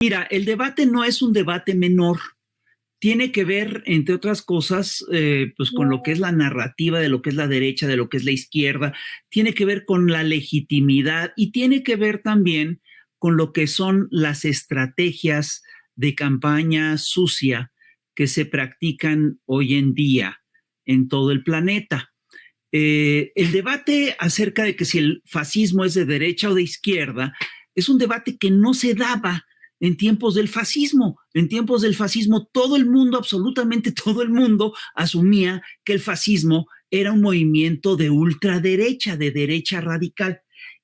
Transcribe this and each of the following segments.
Mira, el debate no es un debate menor. Tiene que ver, entre otras cosas, pues con lo que es la narrativa de lo que es la derecha, de lo que es la izquierda. Tiene que ver con la legitimidad y tiene que ver también con lo que son las estrategias de campaña sucia que se practican hoy en día en todo el planeta. El debate acerca de que si el fascismo es de derecha o de izquierda es un debate que no se daba en tiempos del fascismo. En tiempos del fascismo todo el mundo, absolutamente todo el mundo, asumía que el fascismo era un movimiento de ultraderecha, de derecha radical.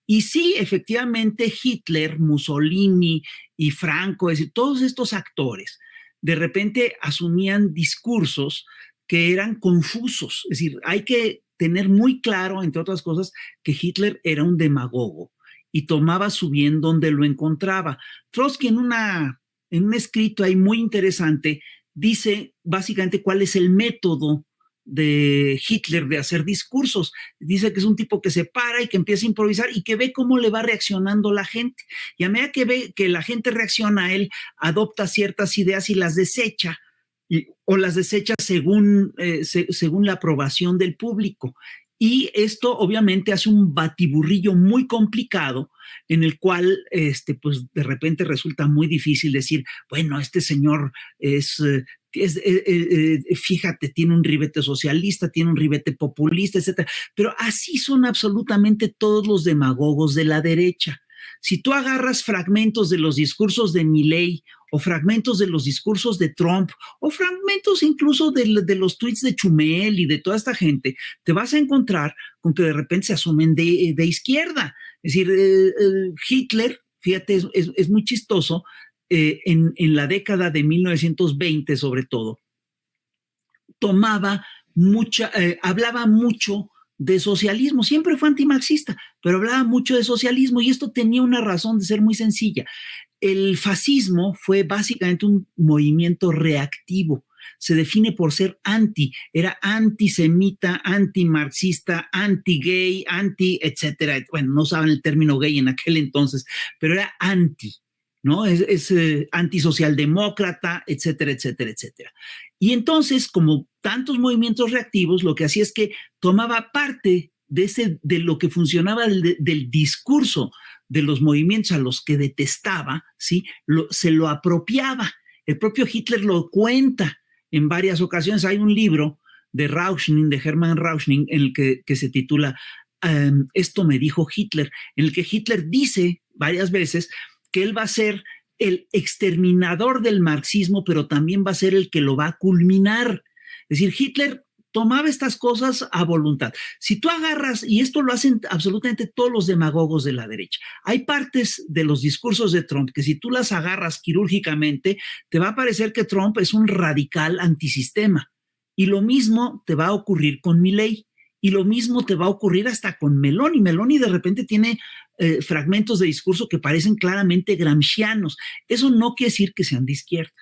Y sí, efectivamente, Hitler, Mussolini y Franco, es decir, todos estos actores, de repente asumían discursos que eran confusos. Es decir, hay que tener muy claro, entre otras cosas, que Hitler era un demagogo y tomaba su bien donde lo encontraba. Trotsky en un escrito ahí muy interesante dice básicamente cuál es el método de Hitler de hacer discursos. Dice que es un tipo que se para y que empieza a improvisar y que ve cómo le va reaccionando la gente. Y a medida que ve que la gente reacciona, él adopta ciertas ideas y las desecha, o las desecha según la aprobación del público. Y esto obviamente hace un batiburrillo muy complicado en el cual pues de repente resulta muy difícil decir, bueno, este señor fíjate, tiene un ribete socialista, tiene un ribete populista, etcétera. Pero así son absolutamente todos los demagogos de la derecha. Si tú agarras fragmentos de los discursos de Milei o fragmentos de los discursos de Trump o fragmentos incluso de los tweets de Chumel y de toda esta gente, te vas a encontrar con que de repente se asumen de izquierda. Es decir, Hitler, fíjate, es muy chistoso, en la década de 1920 sobre todo, hablaba mucho de socialismo, siempre fue antimarxista, pero hablaba mucho de socialismo y esto tenía una razón de ser muy sencilla. El fascismo fue básicamente un movimiento reactivo. Se define por ser era antisemita, antimarxista, anti-gay, etcétera. Bueno, no usaban el término gay en aquel entonces, pero era anti, ¿no? Es antisocialdemócrata, etcétera, etcétera, etcétera. Y entonces, como tantos movimientos reactivos, lo que hacía es que tomaba parte de lo que funcionaba del discurso de los movimientos a los que detestaba, ¿sí? Se lo apropiaba. El propio Hitler lo cuenta en varias ocasiones. Hay un libro de Rauschning, de Hermann Rauschning, en el que se titula Esto me dijo Hitler, en el que Hitler dice varias veces que él va a ser el exterminador del marxismo, pero también va a ser el que lo va a culminar. Es decir, Hitler tomaba estas cosas a voluntad. Si tú agarras, y esto lo hacen absolutamente todos los demagogos de la derecha, hay partes de los discursos de Trump que si tú las agarras quirúrgicamente, te va a parecer que Trump es un radical antisistema. Y lo mismo te va a ocurrir con Milei. Y lo mismo te va a ocurrir hasta con Meloni. Meloni de repente tiene fragmentos de discurso que parecen claramente gramscianos. Eso no quiere decir que sean de izquierda.